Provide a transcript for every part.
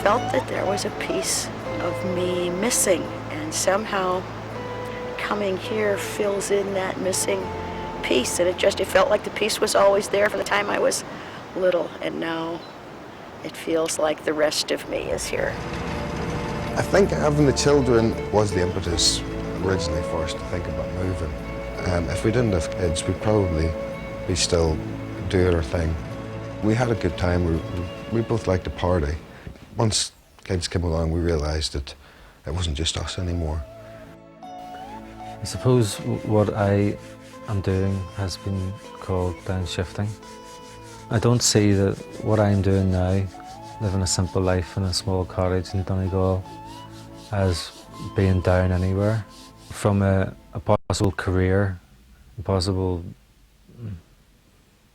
felt that there was a piece of me missing, and somehow coming here fills in that missing piece, and it felt like the piece was always there from the time I was little, and now it feels like the rest of me is here. I think having the children was the impetus originally for us to think about moving. If we didn't have kids, we'd probably be still doing our thing. We had a good time. We both liked to party. Once kids came along, we realised that it wasn't just us anymore. I suppose what I am doing has been called downshifting. I don't see that what I'm doing now, living a simple life in a small cottage in Donegal, as being down anywhere. From a possible career, a possible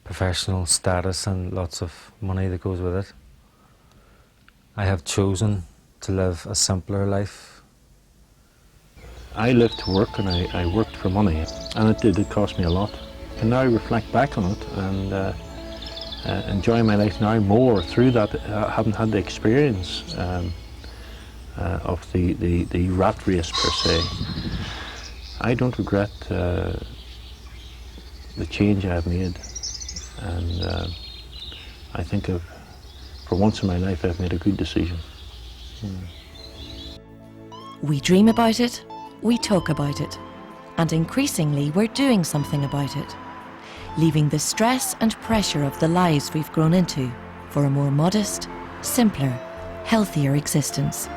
professional status and lots of money that goes with it, I have chosen to live a simpler life. I lived to work and I worked for money, and it cost me a lot. I can now reflect back on it and enjoy my life now more through that. I haven't had the experience of the rat race per se. I don't regret the change I've made, and I think for once in my life I've made a good decision. We dream about it, we talk about it, and increasingly we're doing something about it, leaving the stress and pressure of the lives we've grown into for a more modest, simpler, healthier existence.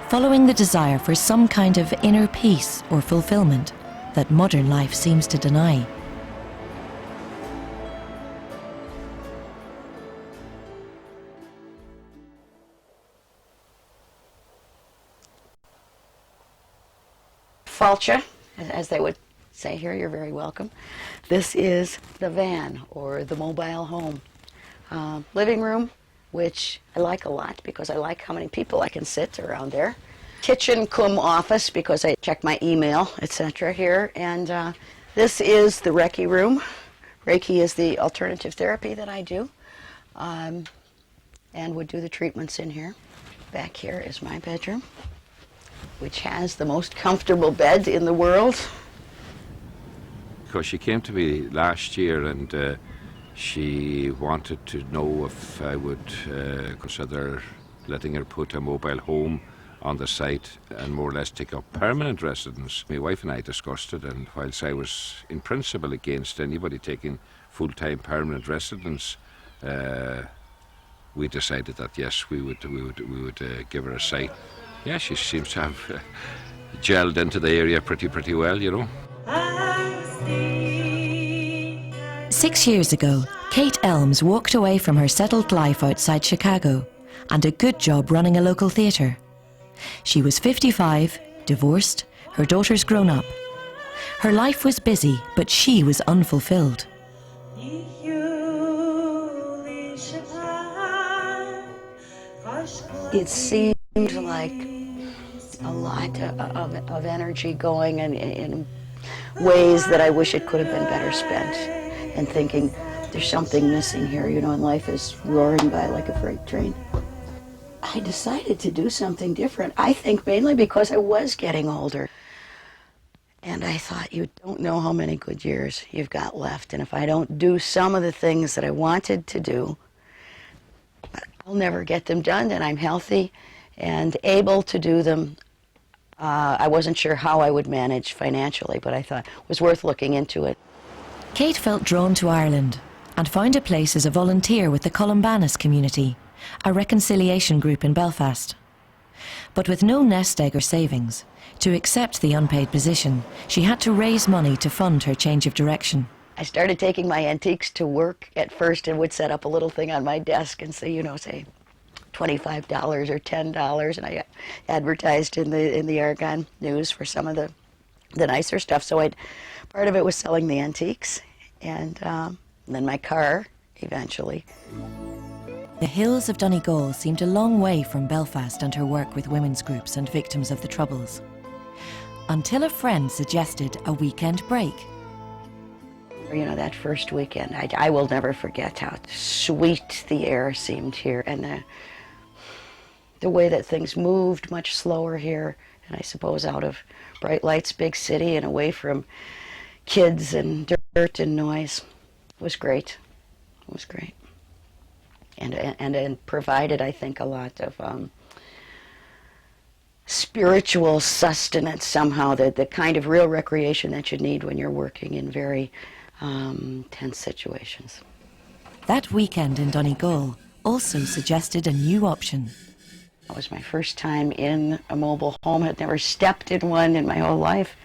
Following the desire for some kind of inner peace or fulfillment that modern life seems to deny. Falcha, as they would say here, you're very welcome. This is the van, or the mobile home. Living room, which I like a lot because I like how many people I can sit around there. Kitchen cum office, because I check my email, etc. here. And this is the Reiki room. Reiki is the alternative therapy that I do, and would do the treatments in here. Back here is my bedroom, which has the most comfortable bed in the world. Because she came to me last year and she wanted to know if I would consider letting her put a mobile home on the site and more or less take up permanent residence. My wife and I discussed it, and whilst I was in principle against anybody taking full-time permanent residence, we decided that yes, we would give her a site. Yeah, she seems to have gelled into the area pretty well, you know. 6 years ago, Kate Elms walked away from her settled life outside Chicago and a good job running a local theatre. She was 55, divorced, her daughter's grown up. Her life was busy, but she was unfulfilled. It seemed like a lot of energy going in ways that I wish it could have been better spent, and thinking there's something missing here, you know, and life is roaring by like a freight train. I decided to do something different, I think mainly because I was getting older. And I thought, you don't know how many good years you've got left, and if I don't do some of the things that I wanted to do, I'll never get them done, and I'm healthy and able to do them. I wasn't sure how I would manage financially, but I thought it was worth looking into it. Kate felt drawn to Ireland and found a place as a volunteer with the Columbanus community, a reconciliation group in Belfast. But with no nest egg or savings, to accept the unpaid position, she had to raise money to fund her change of direction. I started taking my antiques to work at first and would set up a little thing on my desk and say, you know, say $25 or $10, and I advertised in the Argonne News for some of the nicer stuff. So part of it was selling the antiques, and then my car eventually. The hills of Donegal seemed a long way from Belfast and her work with women's groups and victims of the Troubles, until a friend suggested a weekend break. You know, that first weekend, I will never forget how sweet the air seemed here, and the way that things moved, much slower here, and I suppose out of bright lights, big city, and away from kids and dirt and noise. It was great. It was great. And provided, I think, a lot of spiritual sustenance somehow, the kind of real recreation that you need when you're working in very tense situations. That weekend in Donegal also suggested a new option. It was my first time in a mobile home. I'd never stepped in one in my whole life.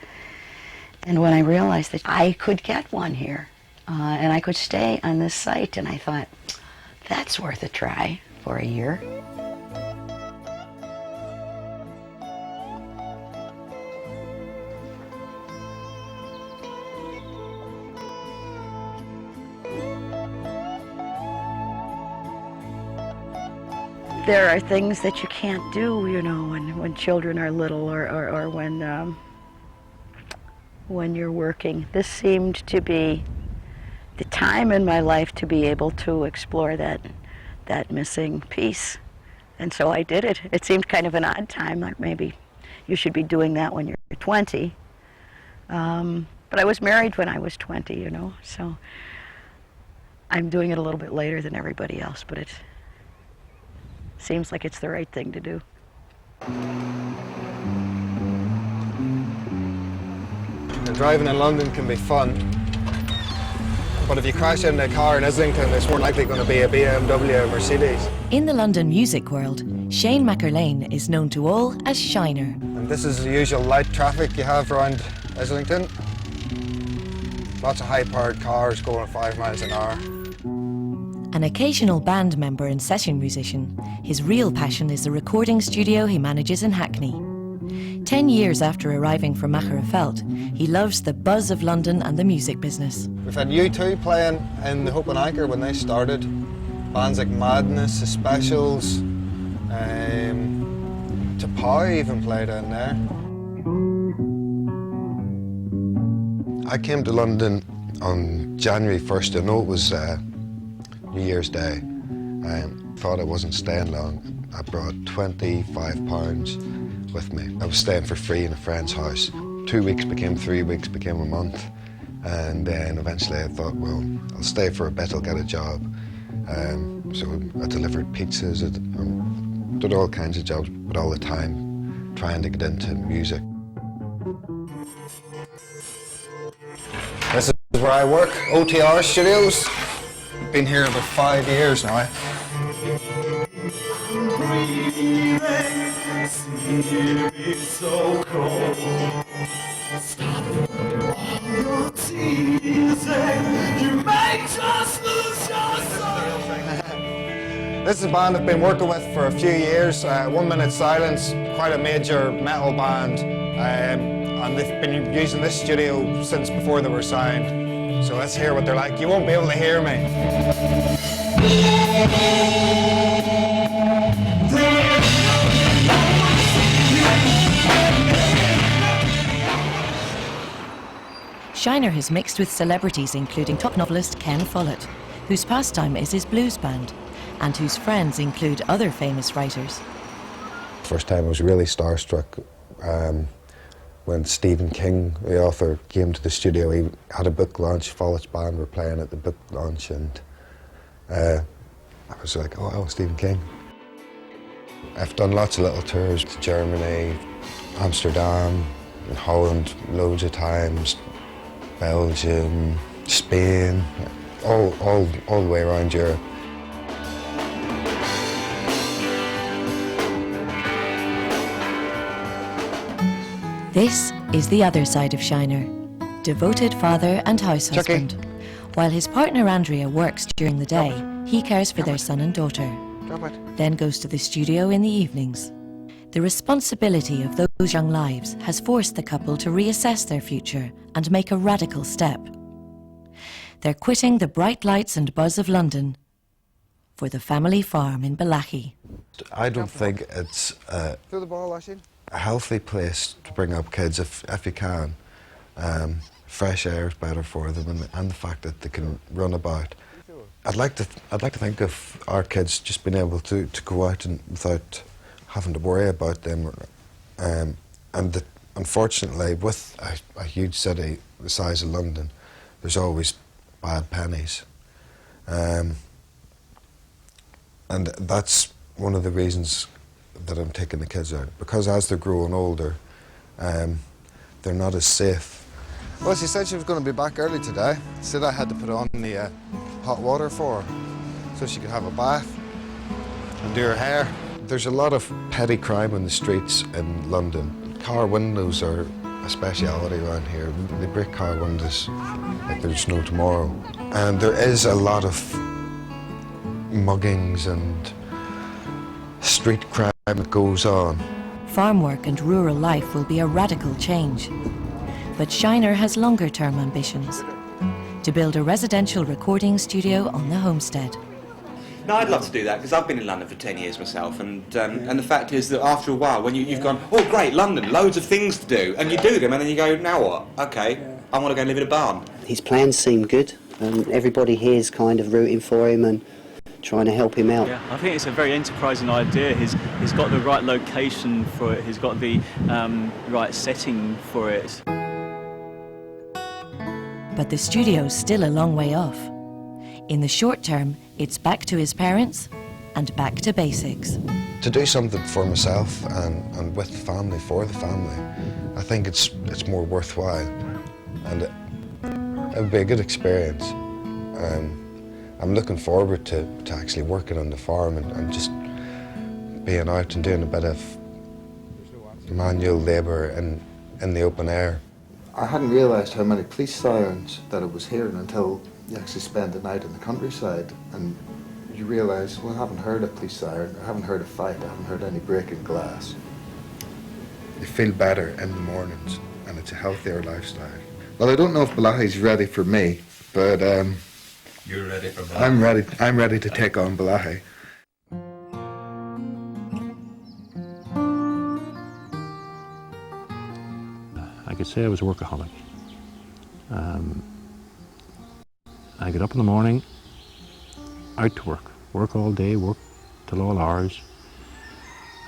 And when I realized that I could get one here, and I could stay on this site, and I thought, that's worth a try for a year. There are things that you can't do, you know, when children are little or when you're working. This seemed to be the time in my life to be able to explore that missing piece. And so I did it. It seemed kind of an odd time, like maybe you should be doing that when you're 20. But I was married when I was 20, you know, so I'm doing it a little bit later than everybody else, but it seems like it's the right thing to do. Driving in London can be fun, but if you crash into a car in Islington, it's more likely going to be a BMW or Mercedes. In the London music world, Shane McErlane is known to all as Shiner. And this is the usual light traffic you have around Islington. Lots of high-powered cars going 5 miles an hour. An occasional band member and session musician, his real passion is the recording studio he manages in Hackney. 10 years after arriving from Magherafelt, he loves the buzz of London and the music business. We've had U2 playing in the Hope and Anchor when they started. Bands like Madness, The Specials, Tapau even played in there. I came to London on January 1st. I know it was New Year's Day. I thought I wasn't staying long. I brought £25 with me. I was staying for free in a friend's house. 2 weeks became 3 weeks, became a month. And then eventually I thought, well, I'll stay for a bit, I'll get a job. So I delivered pizzas, I did all kinds of jobs, but all the time trying to get into music. This is where I work, OTR Studios. Been here about 5 years now. This is a band I've been working with for a few years. 1 Minute Silence, quite a major metal band. And they've been using this studio since before they were signed. So let's hear what they're like. You won't be able to hear me. Shiner has mixed with celebrities including top novelist Ken Follett, whose pastime is his blues band, and whose friends include other famous writers. First time I was really starstruck when Stephen King, the author, came to the studio. He had a book launch, Follett's band were playing at the book launch, and I was like, oh, Stephen King. I've done lots of little tours to Germany, Amsterdam, and Holland loads of times, Belgium, Spain, all the way around Europe. This is the other side of Shiner, devoted father and house husband. While his partner Andrea works during the day, he cares for their son and daughter, then goes to the studio in the evenings. The responsibility of those young lives has forced the couple to reassess their future and make a radical step. They're quitting the bright lights and buzz of London for the family farm in Balachi. I don't think it's Through the ball, Asheen. a healthy place to bring up kids if you can. Fresh air is better for them, and the fact that they can run about. I'd like to think of our kids just being able to go out and without having to worry about them. Unfortunately, with a huge city the size of London, there's always bad pennies. And that's one of the reasons that I'm taking the kids out, because as they're growing older, they're not as safe. Well, she said she was going to be back early today. She said I had to put on the hot water for her so she could have a bath and do her hair. There's a lot of petty crime on the streets in London. Car windows are a speciality around here. They break car windows like there's no tomorrow. And there is a lot of muggings and street crime that goes on. Farm work and rural life will be a radical change. But Shiner has longer-term ambitions to build a residential recording studio on the homestead. No, I'd love to do that because I've been in London for 10 years myself, and the fact is that after a while, when you've gone, oh great, London, loads of things to do, and you do them, and then you go, now what? Okay, I want to go and live in a barn. His plans seem good, and everybody here is kind of rooting for him and trying to help him out. Yeah, I think it's a very enterprising idea. He's got the right location for it, he's got the right setting for it. But the studio's still a long way off. In the short term, it's back to his parents and back to basics. To do something for myself and with the family, for the family, I think it's more worthwhile, and it would be a good experience. I'm looking forward to actually working on the farm and just being out and doing a bit of manual labour in the open air. I hadn't realised how many police sirens that I was hearing until you actually spend the night in the countryside, and you realise, well, I haven't heard a police siren, I haven't heard a fight, I haven't heard any breaking glass. You feel better in the mornings, and it's a healthier lifestyle. Well, I don't know if Balahi's ready for me, but You're ready for Balahi? I'm ready to take on Balahi. I could say I was a workaholic. I get up in the morning, out to work all day, work till all hours,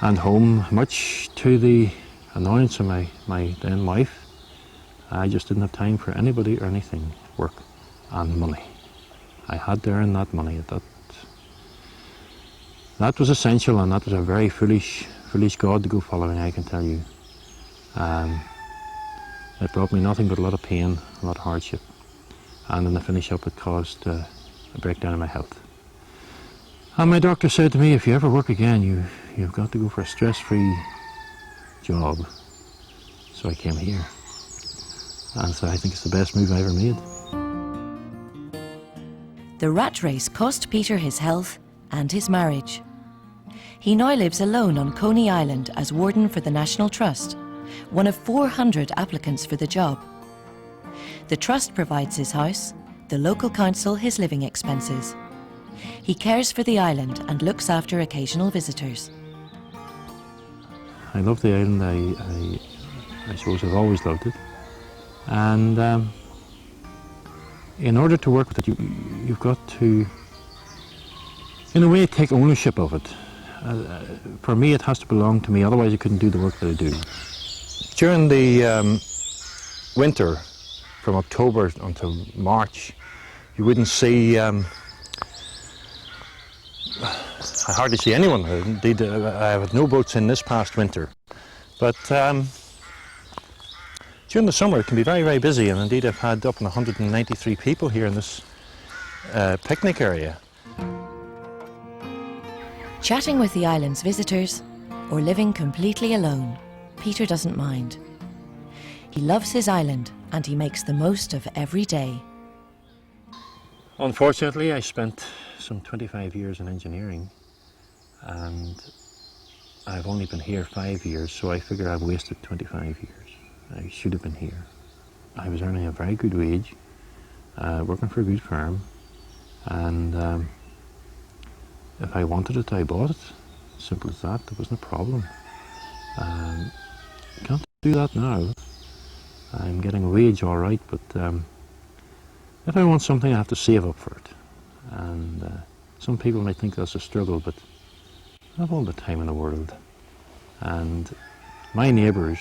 and home, much to the annoyance of my then wife. I just didn't have time for anybody or anything, work and money. I had to earn that money. That was essential, and that was a very foolish God to go following, I can tell you. It brought me nothing but a lot of pain, a lot of hardship. And in the finish up, it caused a breakdown in my health. And my doctor said to me, if you ever work again, you've got to go for a stress-free job. So I came here. And so I think it's the best move I ever made. The rat race cost Peter his health and his marriage. He now lives alone on Coney Island as warden for the National Trust, one of 400 applicants for the job. The Trust provides his house, the local council his living expenses. He cares for the island and looks after occasional visitors. I love the island. I suppose I've always loved it. And in order to work with it, you've got to, in a way, take ownership of it. For me, it has to belong to me, otherwise I couldn't do the work that I do. During the winter, from October until March, you wouldn't see, I hardly see anyone. Indeed, I have no boats in this past winter. But during the summer it can be very, very busy, and indeed I've had up to 193 people here in this picnic area. Chatting with the island's visitors or living completely alone, Peter doesn't mind. He loves his island and he makes the most of every day. Unfortunately, I spent some 25 years in engineering, and I've only been here 5 years, so I figure I've wasted 25 years. I should have been here. I was earning a very good wage, working for a good firm, and if I wanted it, I bought it. Simple as that. There wasn't a problem. Can't do that now. I'm getting a wage all right, but if I want something, I have to save up for it. And some people might think that's a struggle, but I have all the time in the world. And my neighbours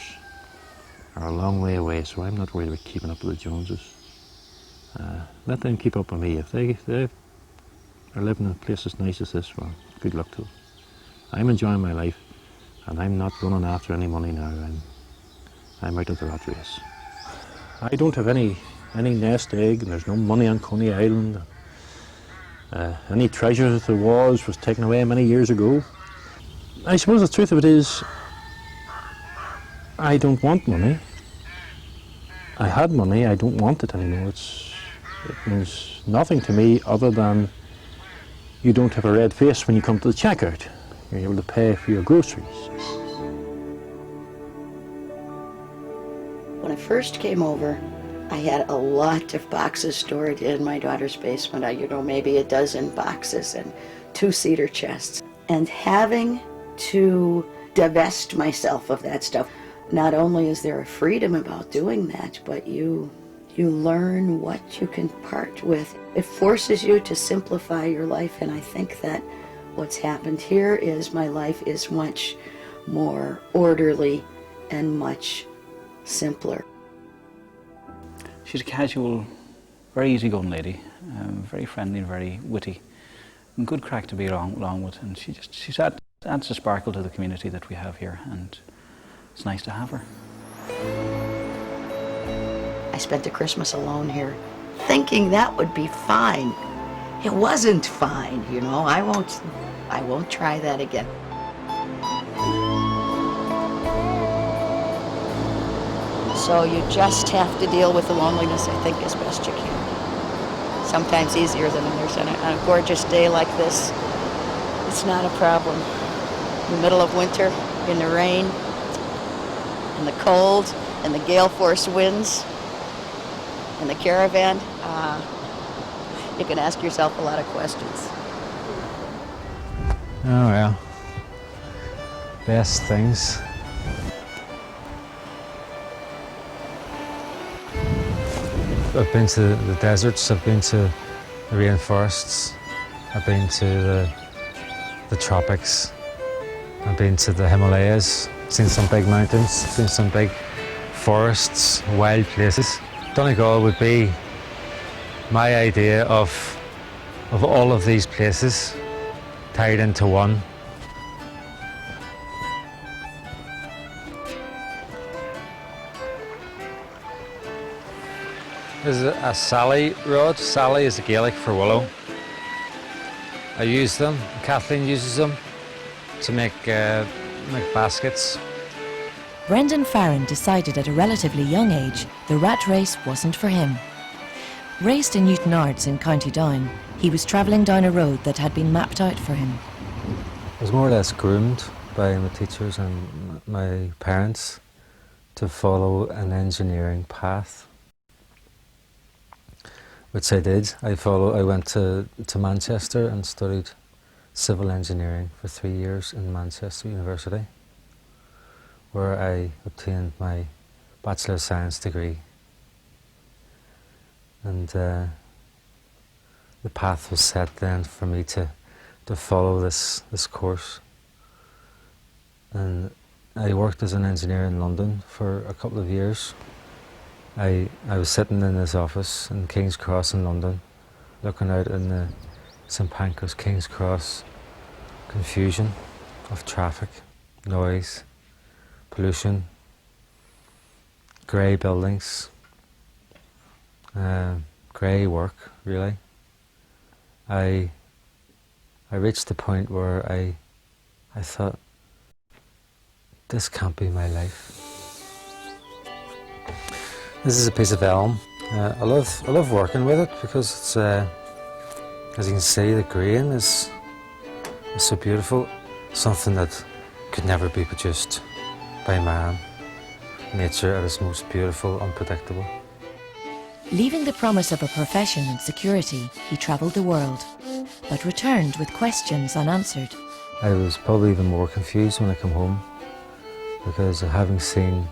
are a long way away, so I'm not worried about keeping up with the Joneses. Let them keep up with me. If they are living in a place as nice as this, well, good luck to them. I'm enjoying my life, and I'm not running after any money now. I'm out of the rat race. I don't have any nest egg, and there's no money on Coney Island. Any treasure that there was taken away many years ago. I suppose the truth of it is, I don't want money. I had money, I don't want it anymore. It means nothing to me other than you don't have a red face when you come to the checkout. You're able to pay for your groceries. When I first came over, I had a lot of boxes stored in my daughter's basement. Maybe a dozen boxes and 2 cedar chests. And having to divest myself of that stuff, not only is there a freedom about doing that, but you learn what you can part with. It forces you to simplify your life, and I think that what's happened here is my life is much more orderly and much simpler. She's a casual, very easygoing lady, very friendly and very witty, and good crack to be along with. And she adds a sparkle to the community that we have here, and it's nice to have her. I spent a Christmas alone here, thinking that would be fine. It wasn't fine, you know. I won't try that again. So you just have to deal with the loneliness, I think, as best you can. Sometimes easier than others. And on a gorgeous day like this, it's not a problem. In the middle of winter, in the rain, in the cold, and the gale force winds, in the caravan, you can ask yourself a lot of questions. Oh well, best things. I've been to the deserts, I've been to the rainforests, I've been to the tropics, I've been to the Himalayas, seen some big mountains, seen some big forests, wild places. Donegal would be my idea of all of these places tied into one. This is a Sally rod. Sally is the Gaelic for willow. I use them, Kathleen uses them to make baskets. Brendan Farron decided at a relatively young age the rat race wasn't for him. Raised in Newtownards in County Down, he was travelling down a road that had been mapped out for him. I was more or less groomed by my teachers and my parents to follow an engineering path, which I did. I went to Manchester and studied civil engineering for 3 years in Manchester University, where I obtained my Bachelor of Science degree. And the path was set then for me to follow this course. And I worked as an engineer in London for a couple of years. I was sitting in this office in King's Cross in London, looking out in the St Pancras King's Cross confusion of traffic, noise, pollution, grey buildings, grey work, really. I reached the point where I thought, this can't be my life. This is a piece of elm. I love working with it because it's, as you can see, the grain is so beautiful. Something that could never be produced by man. Nature at its most beautiful, unpredictable. Leaving the promise of a profession and security, he travelled the world, but returned with questions unanswered. I was probably even more confused when I come home, because having seen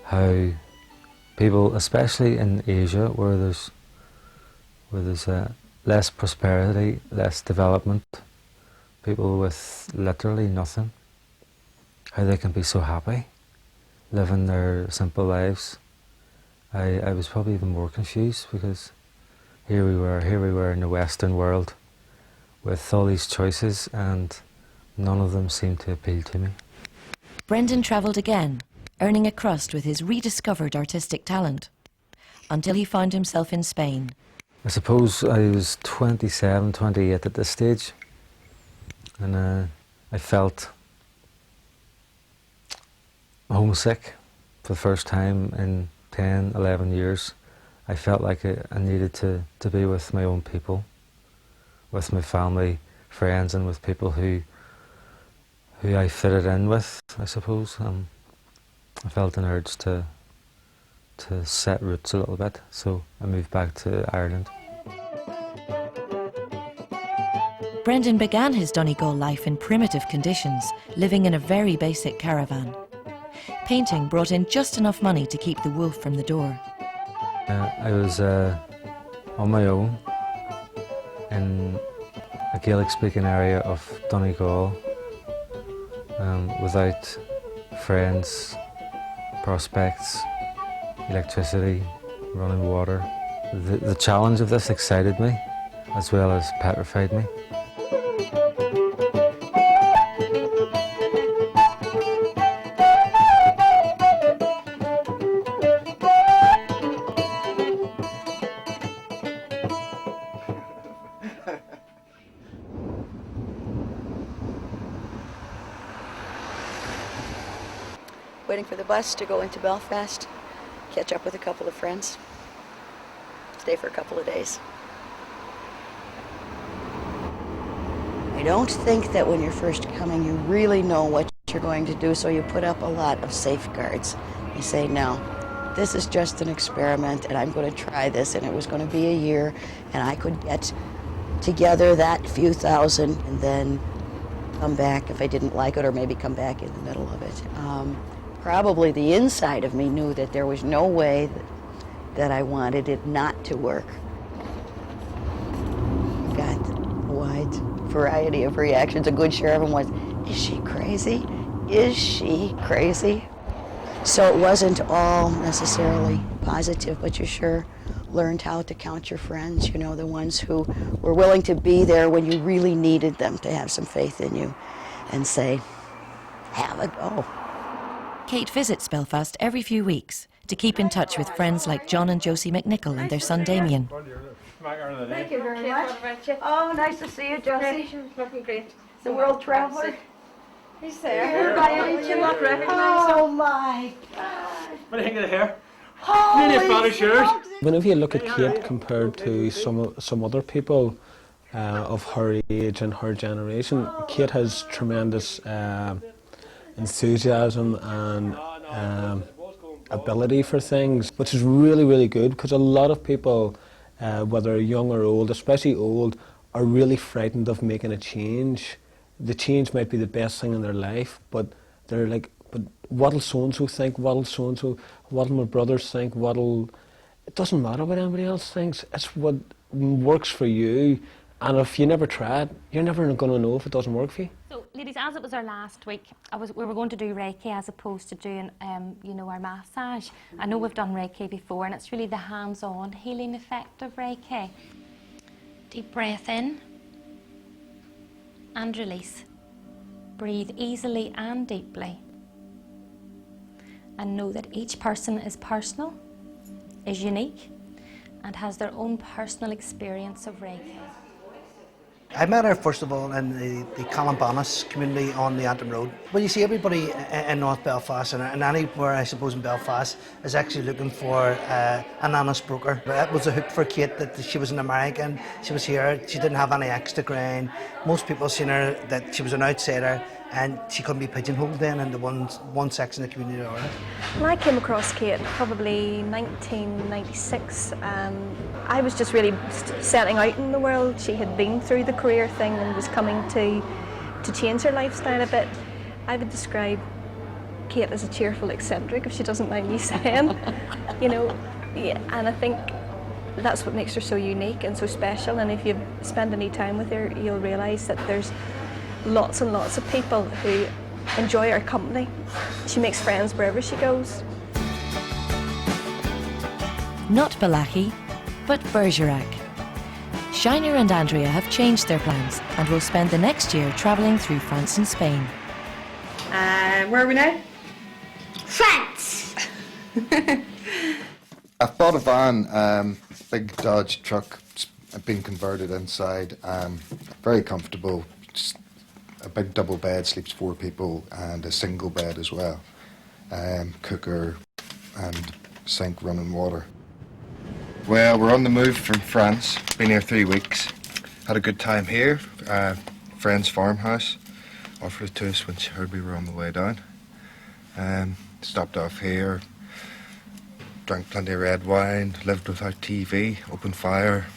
how people, especially in Asia, where there's less prosperity, less development, people with literally nothing, how they can be so happy, living their simple lives. I was probably even more confused because here we were in the Western world with all these choices and none of them seemed to appeal to me. Brendan travelled again, earning a crust with his rediscovered artistic talent, until he found himself in Spain. I suppose I was 27, 28 at this stage, and I felt homesick for the first time in 10, 11 years. I felt like I needed to be with my own people, with my family, friends, and with people who I fitted in with, I suppose. I felt an urge to set roots a little bit, so I moved back to Ireland. Brendan began his Donegal life in primitive conditions, living in a very basic caravan. Painting brought in just enough money to keep the wolf from the door. I was on my own in a Gaelic-speaking area of Donegal, without friends, prospects, electricity, running water. The challenge of this excited me as well as petrified me. Waiting for the bus to go into Belfast, catch up with a couple of friends, stay for a couple of days. I don't think that when you're first coming you really know what you're going to do, so you put up a lot of safeguards. You say, no, this is just an experiment and I'm going to try this, and it was going to be a year and I could get together that few thousand and then come back if I didn't like it, or maybe come back in the middle of it. Probably the inside of me knew that there was no way that I wanted it not to work. Got a wide variety of reactions. A good share of them was, is she crazy? Is she crazy? So it wasn't all necessarily positive, but you sure learned how to count your friends, you know, the ones who were willing to be there when you really needed them, to have some faith in you and say, have a go. Kate visits Belfast every few weeks to keep in touch with friends like John and Josie McNichol and their son Damien. Thank you very much. Oh, nice to see you, Josie. Looking great. The world traveler. He's there. Here by any You not recognise Oh him? my God. What do you think of the hair? Holy smokes. Whenever you look at Kate compared to some other people of her age and her generation, Kate has tremendous enthusiasm and ability for things, which is really, really good, because a lot of people, whether young or old, especially old, are really frightened of making a change. The change might be the best thing in their life, but they're like, but what'll so-and-so think, what'll my brothers think, it doesn't matter what anybody else thinks, it's what works for you, and if you never try it, you're never going to know if it doesn't work for you. So, ladies, as it was our last week, we were going to do Reiki as opposed to doing, you know, our massage. I know we've done Reiki before, and it's really the hands-on healing effect of Reiki. Deep breath in and release. Breathe easily and deeply. And know that each person is personal, is unique, and has their own personal experience of Reiki. I met her first of all in the Callanbannis community on the Antrim Road. Well, you see, everybody in North Belfast and anywhere, I suppose, in Belfast is actually looking for an honest broker. It was a hook for Kate that she was an American, she was here, she didn't have any extra grain. Most people seen her that she was an outsider and she couldn't be pigeonholed then into one section of the community or another. When I came across Kate, probably 1996, I was just really setting out in the world. She had been through the career thing and was coming to change her lifestyle a bit. I would describe Kate as a cheerful eccentric, if she doesn't mind me saying. You know, yeah, and I think that's what makes her so unique and so special, and if you spend any time with her, you'll realise that there's lots and lots of people who enjoy our company. She makes friends wherever she goes. Not Balachi, but Bergerac. Shiner and Andrea have changed their plans and will spend the next year travelling through France and Spain. Where are we now? France! I've bought a van, big Dodge truck, been converted inside, very comfortable, just a big double bed, sleeps 4 people, and a single bed as well, cooker and sink, running water. Well, we're on the move from France, been here 3 weeks, had a good time here, friend's farmhouse, offered it to us when she heard we were on the way down. Stopped off here, drank plenty of red wine, lived without TV, open fire,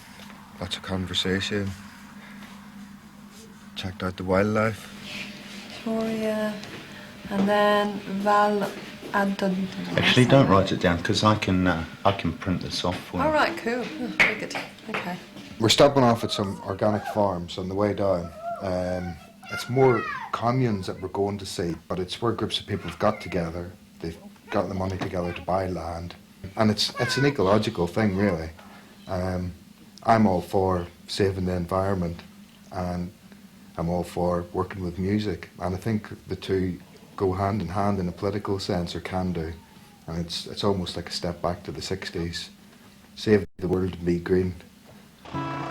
lots of conversation, checked out the wildlife. Victoria, and then Val Adon. Actually, don't write it down because I can print this off for you. All right, cool. Oh, very good. Okay. We're stopping off at some organic farms on the way down. It's more communes that we're going to see, but it's where groups of people have got together. They've got the money together to buy land, and it's an ecological thing, really. I'm all for saving the environment, and I'm all for working with music, and I think the two go hand in hand in a political sense, or can do, and it's almost like a step back to the 60s. Save the world and be green.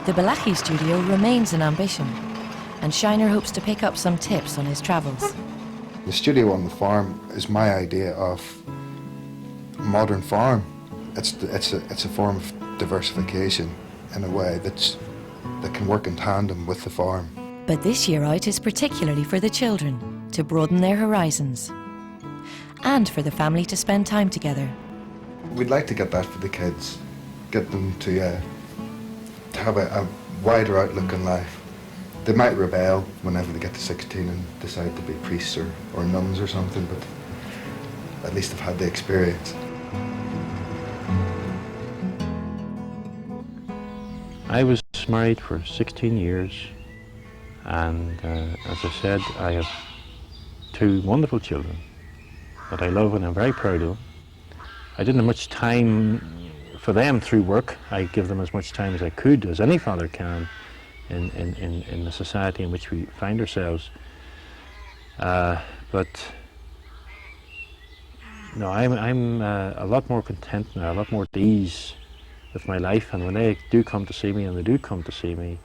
The Balachi studio remains an ambition, and Shiner hopes to pick up some tips on his travels. The studio on the farm is my idea of a modern farm. It's a form of diversification in a way that can work in tandem with the farm. But this year out is particularly for the children, to broaden their horizons, and for the family to spend time together. We'd like to get that for the kids, get them to have a wider outlook in life. They might rebel whenever they get to 16 and decide to be priests or nuns or something, but at least they've had the experience. I was married for 16 years, and as I said, I have 2 wonderful children that I love and I'm very proud of. I didn't have much time for them through work. I give them as much time as I could, as any father can, in the society in which we find ourselves. But no, I'm a lot more content now, a lot more at ease with my life, and when they do come to see me, and they do come to see me,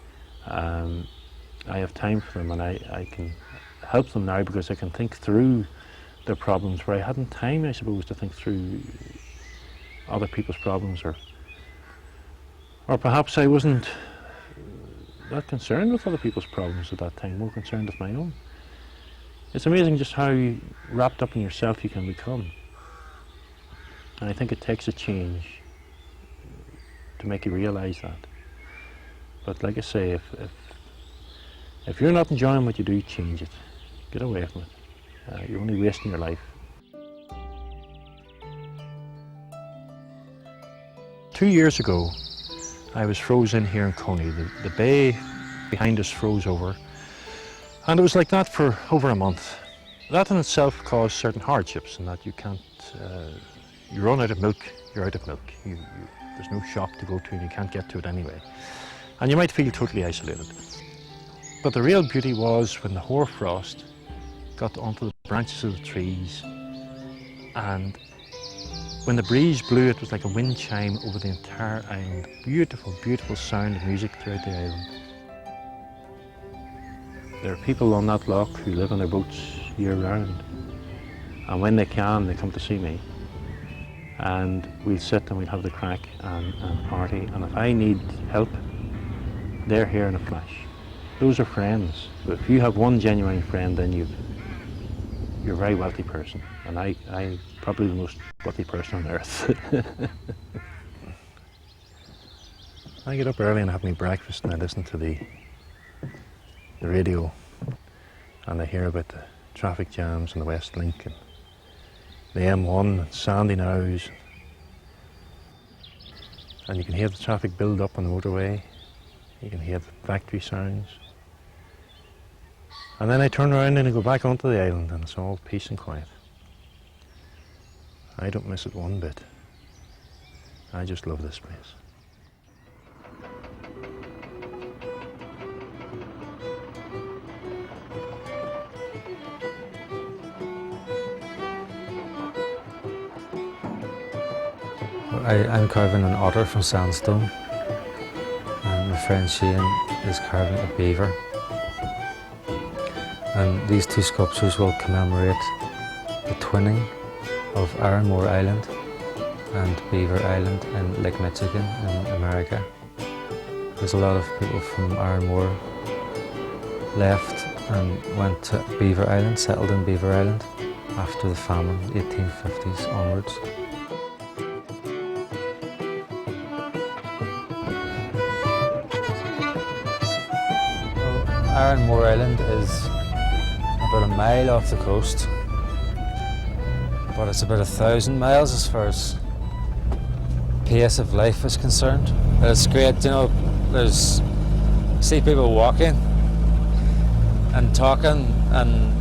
I have time for them, and I can help them now because I can think through their problems where I hadn't time, I suppose, to think through other people's problems, or perhaps I wasn't that concerned with other people's problems at that time, more concerned with my own. It's amazing just how wrapped up in yourself you can become, and I think it takes a change to make you realise that. But like I say, if you're not enjoying what you do, change it. Get away from it. You're only wasting your life. 2 years ago, I was frozen here in Coney. The bay behind us froze over, and it was like that for over a month. That in itself caused certain hardships, in that you can't, you run out of milk, you're out of milk. There's no shop to go to and you can't get to it anyway. And you might feel totally isolated. But the real beauty was when the hoarfrost got onto the branches of the trees, and when the breeze blew, it was like a wind chime over the entire island. Beautiful, beautiful sound of music throughout the island. There are people on that loch who live on their boats year round, and when they can, they come to see me. And we'll sit and we'll have the crack and party, and if I need help, they're here in a flash. Those are friends. But if you have one genuine friend, then you're a very wealthy person, and I'm probably the most wealthy person on earth. I get up early and have my breakfast, and I listen to the radio, and I hear about the traffic jams on the West Link and the M1 and Sandy Knowes, and you can hear the traffic build up on the motorway. You can hear the factory sounds. And then I turn around and I go back onto the island and it's all peace and quiet. I don't miss it one bit. I just love this place. I'm carving an otter from sandstone, and my friend Shane is carving a beaver. And these two sculptures will commemorate the twinning of Ironmore Island and Beaver Island in Lake Michigan in America. There's a lot of people from Ironmore left and went to Beaver Island, settled in Beaver Island after the famine, 1850s onwards. Ironmore Island is about a mile off the coast, but it's about 1,000 miles as far as pace of life is concerned. But it's great, you know, see people walking and talking and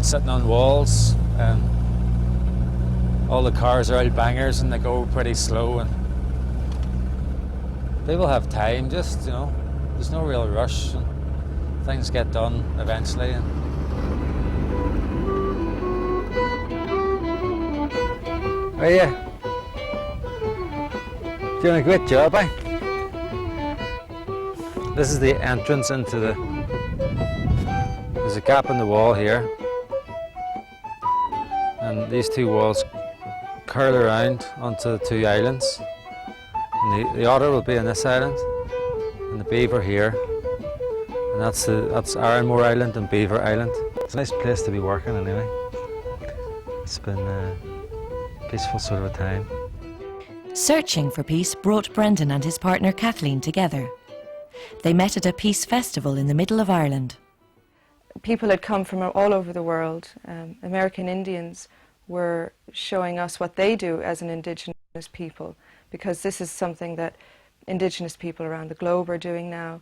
sitting on walls, and all the cars are old bangers and they go pretty slow, and people have time, just, you know, there's no real rush. And things get done eventually. Oh yeah, doing a great job, eh? This is the entrance into there's a gap in the wall here, and these two walls curl around onto the two islands. And the otter will be on this island, and the beaver here. And that's Ironmore Island and Beaver Island. It's a nice place to be working anyway. It's been a peaceful sort of a time. Searching for peace brought Brendan and his partner Kathleen together. They met at a peace festival in the middle of Ireland. People had come from all over the world. American Indians were showing us what they do as an Indigenous people, because this is something that Indigenous people around the globe are doing now,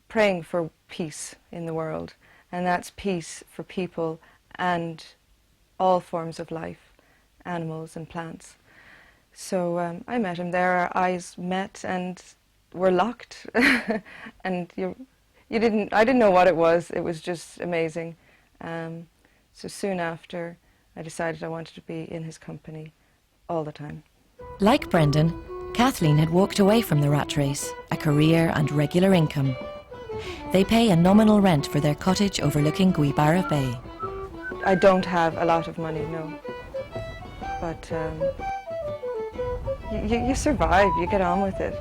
praying for peace in the world, and that's peace for people and all forms of life, animals and plants. So I met him there, our eyes met and were locked, and I didn't know what it was just amazing. So soon after, I decided I wanted to be in his company all the time. Like Brendan, Kathleen had walked away from the rat race, a career and regular income. They pay a nominal rent for their cottage overlooking Gweebarra Bay. I don't have a lot of money, no. But you survive, you get on with it.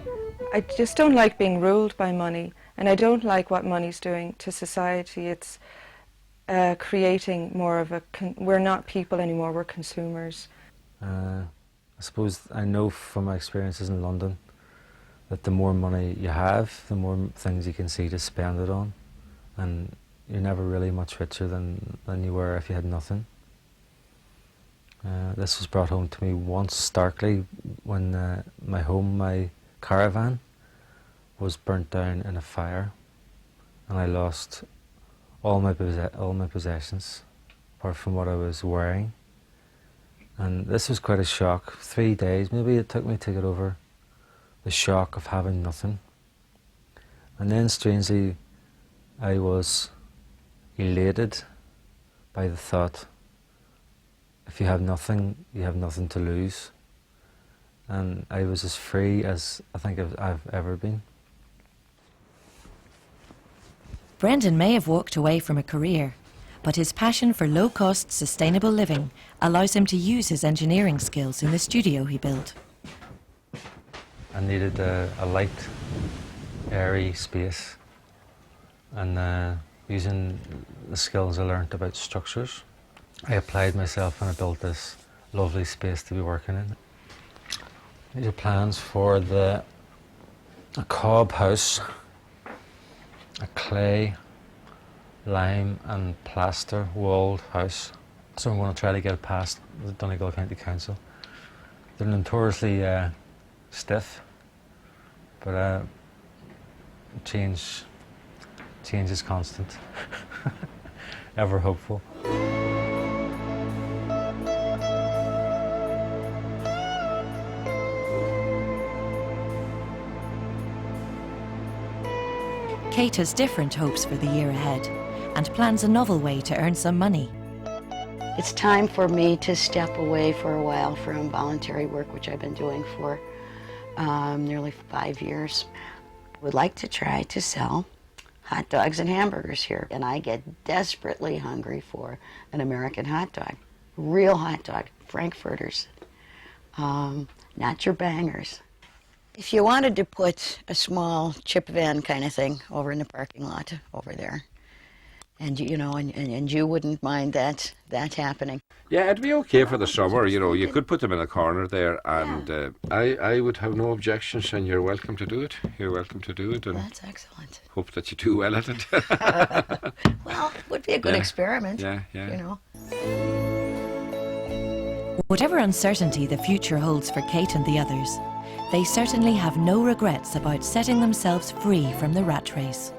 I just don't like being ruled by money, and I don't like what money's doing to society. It's creating more of we're not people anymore, we're consumers. I suppose I know from my experiences in London that the more money you have, the more things you can see to spend it on, and you're never really much richer than you were if you had nothing. This was brought home to me once starkly when my caravan was burnt down in a fire, and I lost all my possessions apart from what I was wearing. And this was quite a shock. 3 days maybe it took me to get over the shock of having nothing. And then strangely I was elated by the thought, if you have nothing, you have nothing to lose. And I was as free as I think I've ever been. Brendan may have walked away from a career, but his passion for low-cost, sustainable living allows him to use his engineering skills in the studio he built. I needed a light, airy space, and using the skills I learnt about structures, I applied myself and I built this lovely space to be working in. These are plans for a cob house, a clay, lime and plaster walled house. So I'm going to try to get it past the Donegal County Council. They're notoriously stiff, but change is constant. ever hopeful. Kate has different hopes for the year ahead and plans a novel way to earn some money. It's time for me to step away for a while from voluntary work, which I've been doing for nearly 5 years. Would like to try to sell hot dogs and hamburgers here, and I get desperately hungry for an American hot dog, real hot dog, Frankfurters, not your bangers. If you wanted to put a small chip van kind of thing over in the parking lot over there, and you know, and you wouldn't mind that happening. Yeah, it'd be okay for the summer. You know, you could put them in a corner there, and I would have no objections. And you're welcome to do it. You're welcome to do it. And that's excellent. Hope that you do well at it. Well, it would be a good experiment. Yeah. You know. Whatever uncertainty the future holds for Kate and the others, they certainly have no regrets about setting themselves free from the rat race.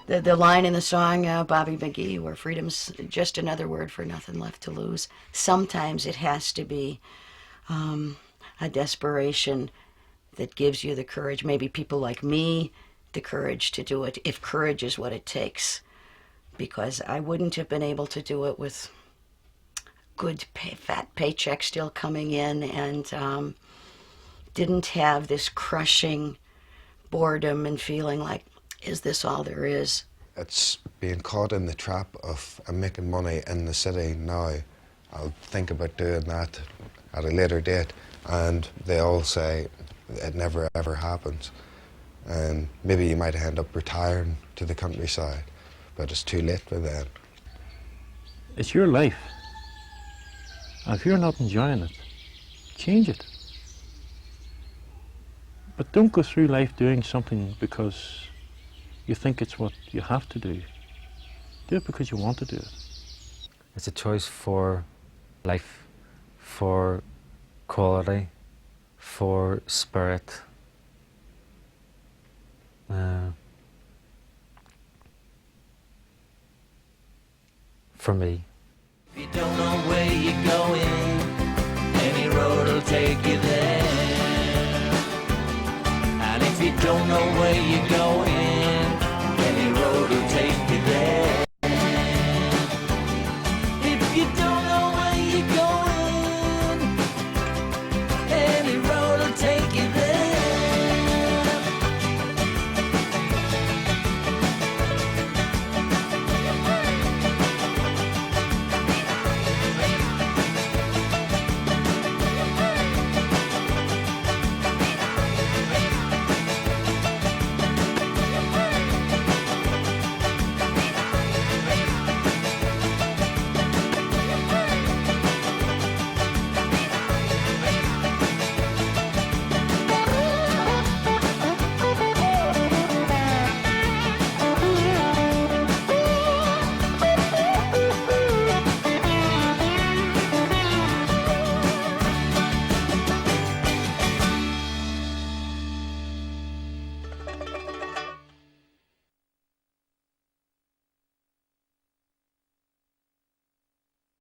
The line in the song, Bobby McGee, where freedom's just another word for nothing left to lose. Sometimes it has to be a desperation that gives you the courage, maybe people like me, the courage to do it, if courage is what it takes. Because I wouldn't have been able to do it with good fat paycheck still coming in, and didn't have this crushing boredom and feeling like, is this all there is? It's being caught in the trap of I'm making money in the city now. I'll think about doing that at a later date. And they all say it never ever happens. And maybe you might end up retiring to the countryside, but it's too late by then. It's your life. And if you're not enjoying it, change it. But don't go through life doing something because you think it's what you have to do. Do it because you want to do it. It's a choice for life, for quality, for spirit. For me. If you don't know where you're going, any road will take you there. And if you don't know where you're going,